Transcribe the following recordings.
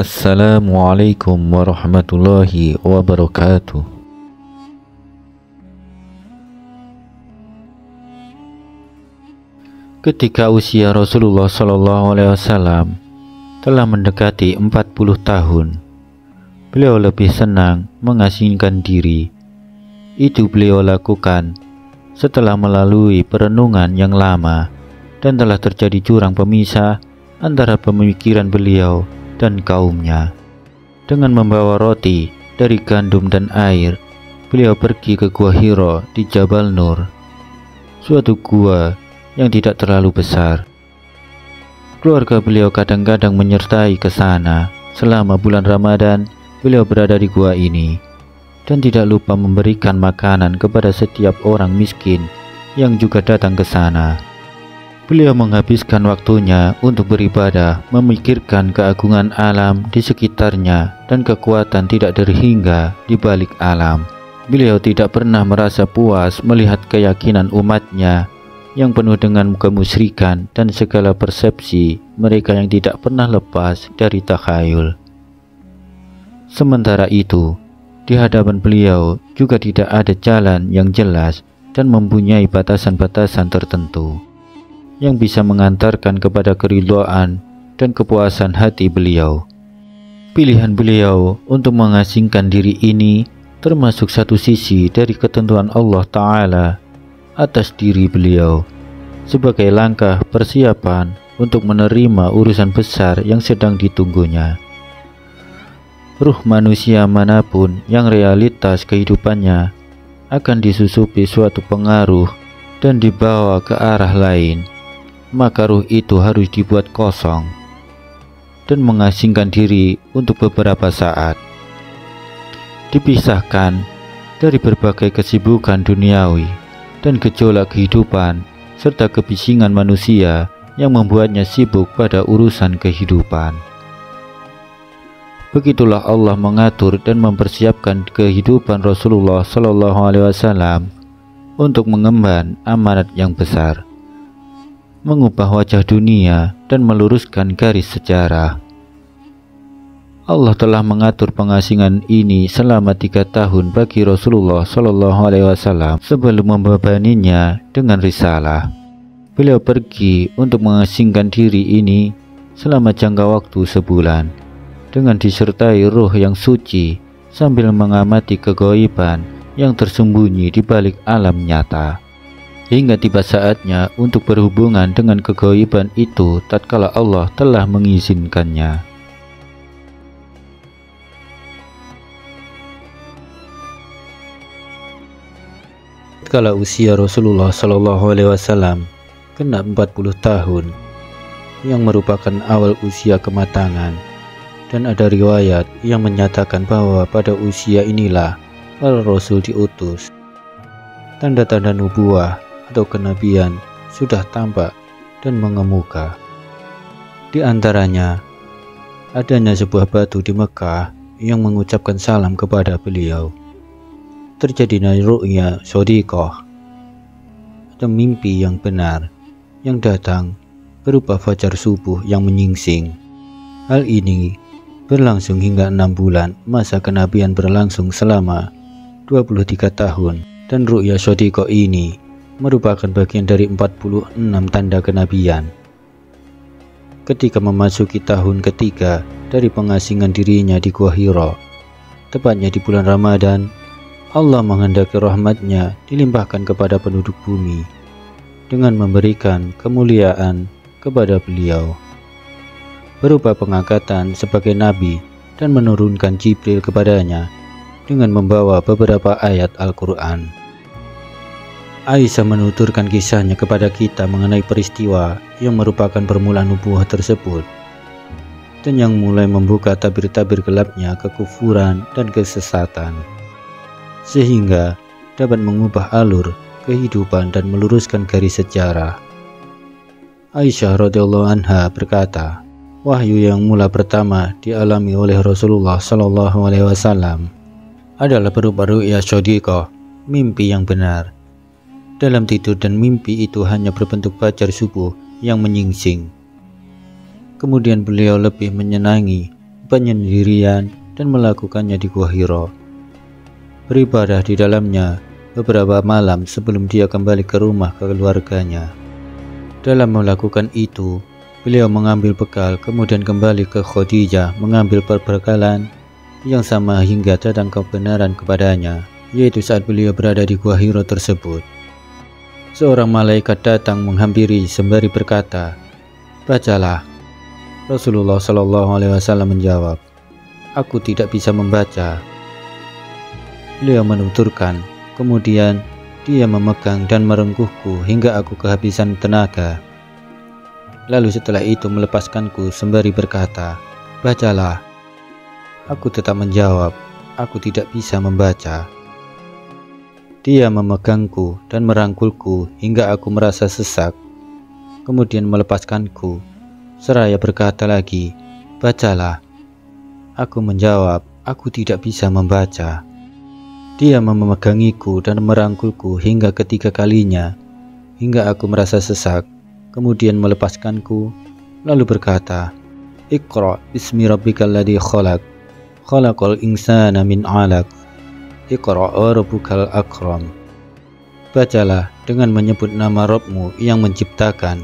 Assalamualaikum warahmatullahi wabarakatuh. Ketika usia Rasulullah SAW telah mendekati 40 tahun, beliau lebih senang mengasingkan diri. Itu beliau lakukan setelah melalui perenungan yang lama dan telah terjadi jurang pemisah antara pemikiran beliau dan kaumnya. Dengan membawa roti dari gandum dan air, beliau pergi ke Gua Hira di Jabal Nur, suatu gua yang tidak terlalu besar. Keluarga beliau kadang-kadang menyertai ke sana. Selama bulan Ramadan, beliau berada di gua ini dan tidak lupa memberikan makanan kepada setiap orang miskin yang juga datang ke sana. Beliau menghabiskan waktunya untuk beribadah, memikirkan keagungan alam di sekitarnya dan kekuatan tidak terhingga di balik alam. Beliau tidak pernah merasa puas melihat keyakinan umatnya yang penuh dengan kemusyrikan dan segala persepsi mereka yang tidak pernah lepas dari takhayul. Sementara itu, di hadapan beliau juga tidak ada jalan yang jelas dan mempunyai batasan-batasan tertentu yang bisa mengantarkan kepada keridhaan dan kepuasan hati beliau. Pilihan beliau untuk mengasingkan diri ini termasuk satu sisi dari ketentuan Allah Ta'ala atas diri beliau sebagai langkah persiapan untuk menerima urusan besar yang sedang ditunggunya. Ruh manusia manapun yang realitas kehidupannya akan disusupi suatu pengaruh dan dibawa ke arah lain, maka ruh itu harus dibuat kosong dan mengasingkan diri untuk beberapa saat, dipisahkan dari berbagai kesibukan duniawi dan gejolak kehidupan serta kebisingan manusia yang membuatnya sibuk pada urusan kehidupan. Begitulah Allah mengatur dan mempersiapkan kehidupan Rasulullah SAW untuk mengemban amanat yang besar, mengubah wajah dunia dan meluruskan garis sejarah. Allah telah mengatur pengasingan ini selama 3 tahun bagi Rasulullah SAW sebelum membebaninya dengan risalah. Beliau pergi untuk mengasingkan diri ini selama jangka waktu sebulan dengan disertai ruh yang suci sambil mengamati kegaiban yang tersembunyi di balik alam nyata, hingga tiba saatnya untuk berhubungan dengan kegaiban itu tatkala Allah telah mengizinkannya. Kala usia Rasulullah SAW genap 40 tahun, yang merupakan awal usia kematangan, dan ada riwayat yang menyatakan bahwa pada usia inilah para Rasul diutus. Tanda-tanda nubuah atau kenabian sudah tampak dan mengemuka. Di antaranya adanya sebuah batu di Mekah yang mengucapkan salam kepada beliau. Terjadinya ru'ya shodiqah atau mimpi yang benar yang datang berupa fajar subuh yang menyingsing. Hal ini berlangsung hingga 6 bulan. Masa kenabian berlangsung selama 23 tahun, dan ru'ya shodiqah ini merupakan bagian dari 46 tanda kenabian. Ketika memasuki tahun ketiga dari pengasingan dirinya di Gua Hira, tepatnya di bulan Ramadan, Allah menghendaki rahmatnya dilimpahkan kepada penduduk bumi dengan memberikan kemuliaan kepada beliau berupa pengangkatan sebagai nabi dan menurunkan Jibril kepadanya dengan membawa beberapa ayat Al-Quran. Aisyah menuturkan kisahnya kepada kita mengenai peristiwa yang merupakan permulaan nubuah tersebut dan yang mulai membuka tabir-tabir gelapnya kekufuran dan kesesatan, sehingga dapat mengubah alur kehidupan dan meluruskan garis sejarah. Aisyah radhiyallahu anha berkata, wahyu yang mula pertama dialami oleh Rasulullah SAW adalah berupa ru'ya shodiqah, mimpi yang benar. Dalam tidur dan mimpi itu hanya berbentuk fajar subuh yang menyingsing. Kemudian beliau lebih menyenangi penyendirian dan melakukannya di Gua Hira. Beribadah di dalamnya beberapa malam sebelum dia kembali ke rumah keluarganya. Dalam melakukan itu, beliau mengambil bekal kemudian kembali ke Khadijah mengambil perbekalan yang sama hingga datang kebenaran kepadanya, yaitu saat beliau berada di Gua Hira tersebut. Seorang malaikat datang menghampiri sembari berkata, "Bacalah." Rasulullah SAW menjawab, "Aku tidak bisa membaca." Beliau menuturkan, kemudian dia memegang dan merengkuhku hingga aku kehabisan tenaga. Lalu setelah itu melepaskanku sembari berkata, "Bacalah." Aku tetap menjawab, "Aku tidak bisa membaca." Dia memegangku dan merangkulku hingga aku merasa sesak, kemudian melepaskanku, seraya berkata lagi, "Bacalah." Aku menjawab, "Aku tidak bisa membaca." Dia memegangiku dan merangkulku hingga ketiga kalinya, hingga aku merasa sesak, kemudian melepaskanku, lalu berkata, "Iqra bismi rabbikal ladzi khalaq, khalaqal insana min 'alaq, Iqra wa rabbukal akram." Bacalah dengan menyebut nama Rabbmu yang menciptakan.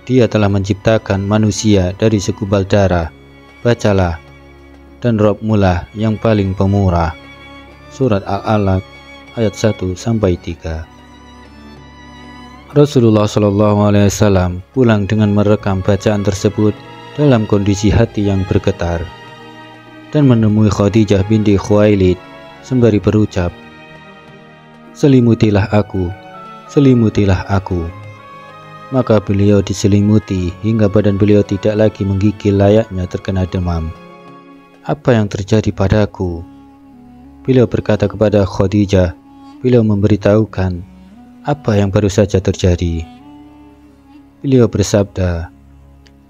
Dia telah menciptakan manusia dari segumpal darah. Bacalah, dan Rabbmu lah yang paling pemurah. Surat Al-Alaq ayat 1-3. Rasulullah SAW pulang dengan merekam bacaan tersebut dalam kondisi hati yang bergetar dan menemui Khadijah binti Khuwailid sembari berucap, "Selimutilah aku, selimutilah aku." Maka beliau diselimuti hingga badan beliau tidak lagi menggigil layaknya terkena demam. "Apa yang terjadi padaku?" Beliau berkata kepada Khadijah. Beliau memberitahukan apa yang baru saja terjadi. Beliau bersabda,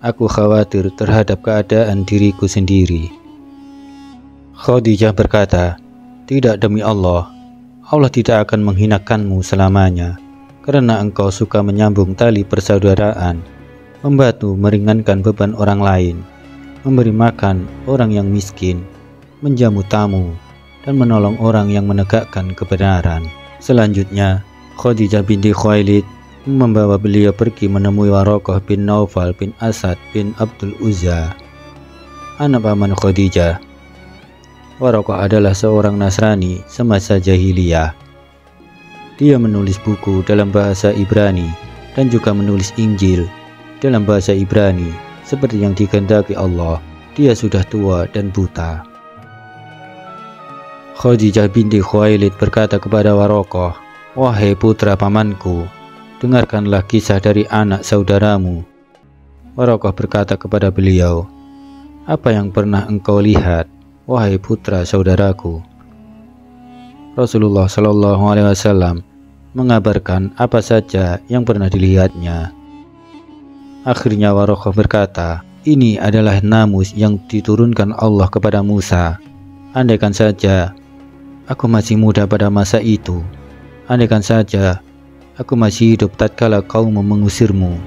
"Aku khawatir terhadap keadaan diriku sendiri." Khadijah berkata, "Tidak, demi Allah, Allah tidak akan menghinakanmu selamanya, karena engkau suka menyambung tali persaudaraan, membantu meringankan beban orang lain, memberi makan orang yang miskin, menjamu tamu, dan menolong orang yang menegakkan kebenaran." Selanjutnya, Khadijah binti Khuwailid membawa beliau pergi menemui Waraqah bin Naufal bin Asad bin Abdul Uzza, anak paman Khadijah. Waraqah adalah seorang Nasrani semasa jahiliyah. Dia menulis buku dalam bahasa Ibrani dan juga menulis Injil dalam bahasa Ibrani seperti yang dikehendaki Allah. Dia sudah tua dan buta. Khadijah binti Khuwailid berkata kepada Waraqah, "Wahai putra pamanku, dengarkanlah kisah dari anak saudaramu." Waraqah berkata kepada beliau, "Apa yang pernah engkau lihat, wahai putra saudaraku?" Rasulullah SAW mengabarkan apa saja yang pernah dilihatnya. Akhirnya Waraqah berkata, "Ini adalah namus yang diturunkan Allah kepada Musa. Andaikan saja aku masih muda pada masa itu. Andaikan saja aku masih hidup tatkala kaum mengusirmu."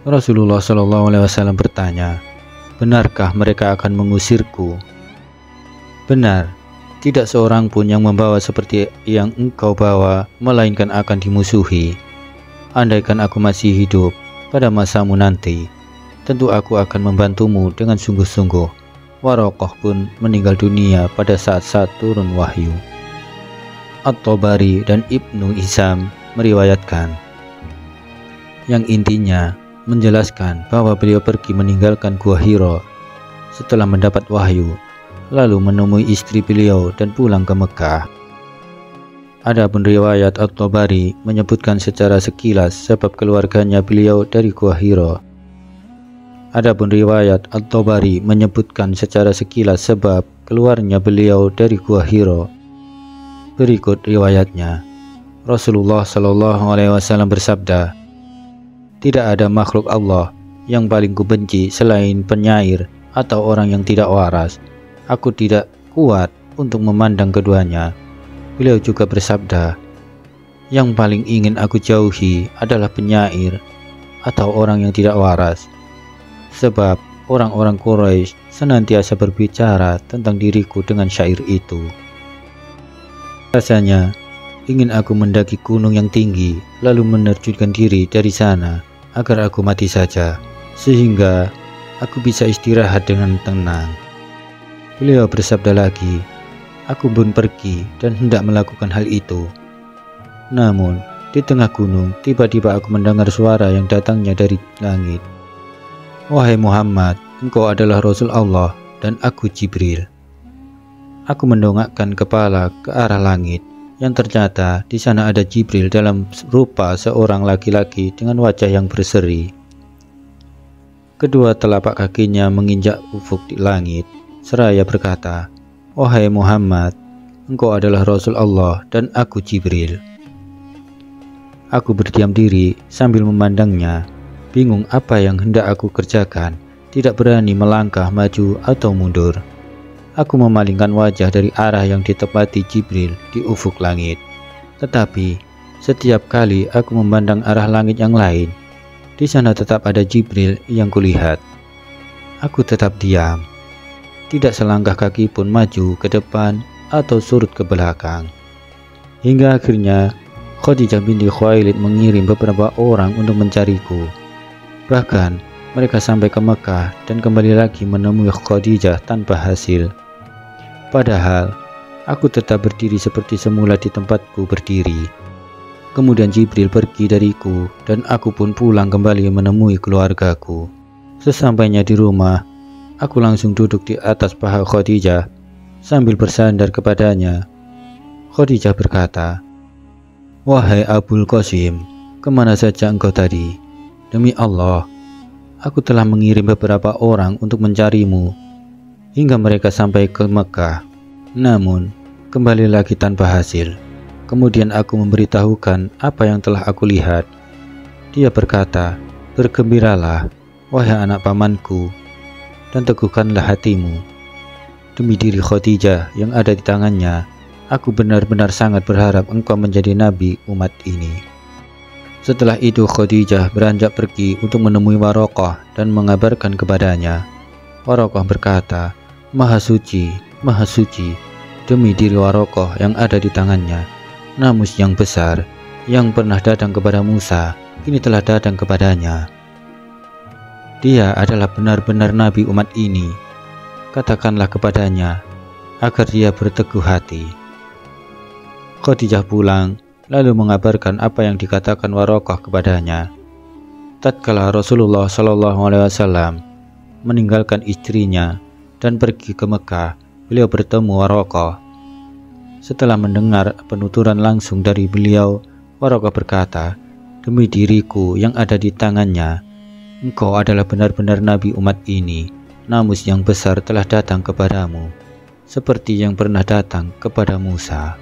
Rasulullah SAW bertanya, "Benarkah mereka akan mengusirku?" "Benar, tidak seorang pun yang membawa seperti yang engkau bawa, melainkan akan dimusuhi. Andaikan aku masih hidup pada masamu nanti, tentu aku akan membantumu dengan sungguh-sungguh." Waraqah pun meninggal dunia pada saat turun wahyu. At-Tabari dan Ibnu Hisham meriwayatkan, yang intinya menjelaskan bahwa beliau pergi meninggalkan Gua Hira setelah mendapat wahyu, lalu menemui istri beliau dan pulang ke Mekah. Adapun riwayat At-Tabari menyebutkan secara sekilas sebab keluarganya beliau dari Gua Hira. Adapun riwayat At-Tabari menyebutkan secara sekilas sebab keluarnya beliau dari Gua Hira. Berikut riwayatnya. Rasulullah SAW bersabda, "Tidak ada makhluk Allah yang paling kubenci selain penyair atau orang yang tidak waras. Aku tidak kuat untuk memandang keduanya." Beliau juga bersabda, "Yang paling ingin aku jauhi adalah penyair atau orang yang tidak waras, sebab orang-orang Quraisy senantiasa berbicara tentang diriku dengan syair itu. Rasanya ingin aku mendaki gunung yang tinggi lalu menerjunkan diri dari sana agar aku mati saja, sehingga aku bisa istirahat dengan tenang. Beliau bersabda lagi, aku pun pergi dan hendak melakukan hal itu. Namun di tengah gunung tiba-tiba aku mendengar suara yang datangnya dari langit. Wahai Muhammad, engkau adalah Rasul Allah dan aku Jibril. Aku mendongakkan kepala ke arah langit, yang ternyata di sana ada Jibril dalam rupa seorang laki-laki dengan wajah yang berseri. Kedua telapak kakinya menginjak ufuk di langit, seraya berkata, wahai Muhammad, engkau adalah Rasul Allah dan aku Jibril. Aku berdiam diri sambil memandangnya, bingung apa yang hendak aku kerjakan, tidak berani melangkah maju atau mundur. Aku memalingkan wajah dari arah yang ditempati Jibril di ufuk langit. Tetapi setiap kali aku memandang arah langit yang lain, di sana tetap ada Jibril yang kulihat. Aku tetap diam, tidak selangkah kaki pun maju ke depan atau surut ke belakang. Hingga akhirnya Khadijah binti Khuwailid mengirim beberapa orang untuk mencariku. Bahkan mereka sampai ke Mekah dan kembali lagi menemui Khadijah tanpa hasil. Padahal aku tetap berdiri seperti semula di tempatku berdiri. Kemudian Jibril pergi dariku dan aku pun pulang kembali menemui keluargaku. Sesampainya di rumah, aku langsung duduk di atas paha Khadijah sambil bersandar kepadanya. Khadijah berkata, wahai Abul Qasim, kemana saja engkau tadi? Demi Allah, aku telah mengirim beberapa orang untuk mencarimu hingga mereka sampai ke Mekah, namun kembali lagi tanpa hasil. Kemudian aku memberitahukan apa yang telah aku lihat. Dia berkata, bergembiralah, wahai anak pamanku, dan teguhkanlah hatimu. Demi diri Khadijah yang ada di tangannya, aku benar-benar sangat berharap engkau menjadi nabi umat ini. Setelah itu Khadijah beranjak pergi untuk menemui Waraqah dan mengabarkan kepadanya. Waraqah berkata, Maha suci, demi diri Waraqah yang ada di tangannya, namus yang besar yang pernah datang kepada Musa, ini telah datang kepadanya. Dia adalah benar-benar nabi umat ini. Katakanlah kepadanya agar dia berteguh hati. Khadijah pulang lalu mengabarkan apa yang dikatakan Waraqah kepadanya. Tatkala Rasulullah SAW meninggalkan istrinya dan pergi ke Mekah, beliau bertemu Waraqah. Setelah mendengar penuturan langsung dari beliau, Waraqah berkata, demi diriku yang ada di tangannya, engkau adalah benar-benar nabi umat ini. Namus yang besar telah datang kepadamu, seperti yang pernah datang kepada Musa.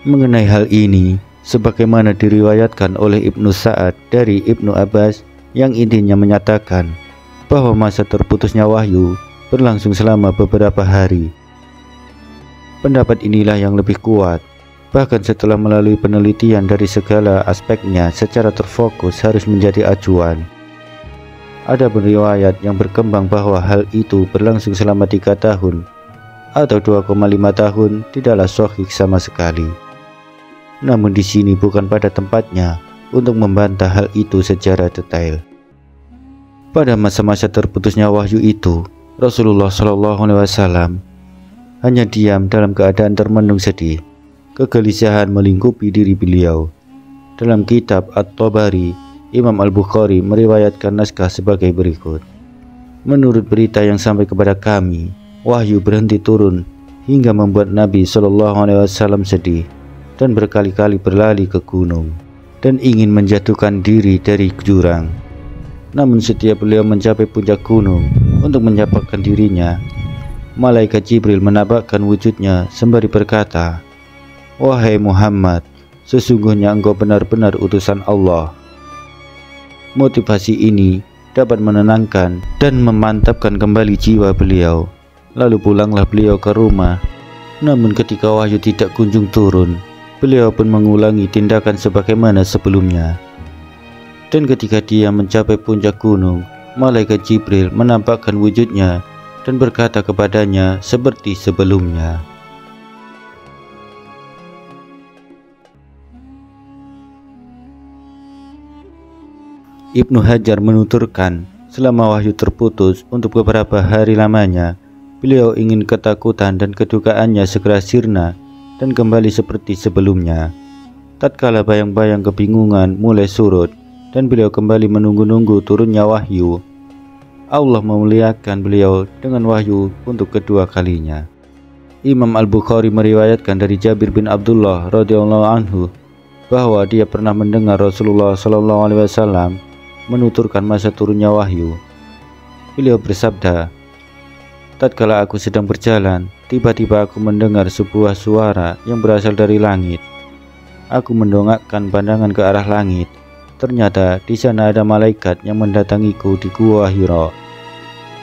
Mengenai hal ini, sebagaimana diriwayatkan oleh Ibnu Sa'ad dari Ibnu Abbas, yang intinya menyatakan bahwa masa terputusnya wahyu berlangsung selama beberapa hari. Pendapat inilah yang lebih kuat, bahkan setelah melalui penelitian dari segala aspeknya secara terfokus harus menjadi acuan. Ada riwayat yang berkembang bahwa hal itu berlangsung selama 3 tahun atau 2,5 tahun tidaklah sahih sama sekali. Namun di sini bukan pada tempatnya untuk membantah hal itu secara detail. Pada masa-masa terputusnya wahyu itu, Rasulullah SAW hanya diam dalam keadaan termenung sedih. Kegelisahan melingkupi diri beliau. Dalam kitab At-Tabari, Imam Al-Bukhari meriwayatkan naskah sebagai berikut. Menurut berita yang sampai kepada kami, wahyu berhenti turun hingga membuat Nabi SAW sedih dan berkali-kali berlari ke gunung dan ingin menjatuhkan diri dari jurang. Namun setiap beliau mencapai puncak gunung untuk menyelamatkan dirinya, malaikat Jibril menampakkan wujudnya sembari berkata, wahai Muhammad, sesungguhnya engkau benar-benar utusan Allah. Motivasi ini dapat menenangkan dan memantapkan kembali jiwa beliau. Lalu pulanglah beliau ke rumah. Namun ketika wahyu tidak kunjung turun, beliau pun mengulangi tindakan sebagaimana sebelumnya. Dan ketika dia mencapai puncak gunung, malaikat Jibril menampakkan wujudnya dan berkata kepadanya seperti sebelumnya. Ibnu Hajar menuturkan, selama wahyu terputus untuk beberapa hari lamanya, beliau ingin ketakutan dan kedukaannya segera sirna dan kembali seperti sebelumnya. Tatkala bayang-bayang kebingungan mulai surut dan beliau kembali menunggu-nunggu turunnya wahyu, Allah memuliakan beliau dengan wahyu untuk kedua kalinya. Imam Al-Bukhari meriwayatkan dari Jabir bin Abdullah radhiyallahu anhu bahwa dia pernah mendengar Rasulullah SAW menuturkan masa turunnya wahyu. Beliau bersabda, "Tatkala aku sedang berjalan, tiba-tiba aku mendengar sebuah suara yang berasal dari langit. Aku mendongakkan pandangan ke arah langit. Ternyata di sana ada malaikat yang mendatangiku di Gua Hira,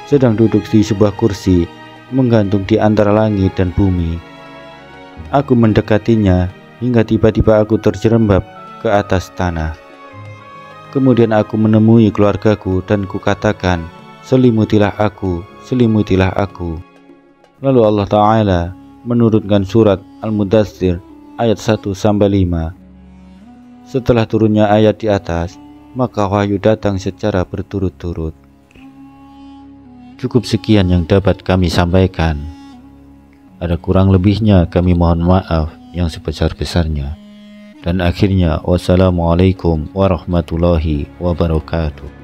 sedang duduk di sebuah kursi menggantung di antara langit dan bumi. Aku mendekatinya hingga tiba-tiba aku terjerembab ke atas tanah. Kemudian aku menemui keluargaku dan kukatakan, selimutilah aku, selimutilah aku." Lalu Allah Ta'ala menurunkan surat Al-Mudaththir ayat 1-5. Setelah turunnya ayat di atas, maka wahyu datang secara berturut-turut. Cukup sekian yang dapat kami sampaikan. Ada kurang lebihnya kami mohon maaf yang sebesar-besarnya. Dan akhirnya, wassalamualaikum warahmatullahi wabarakatuh.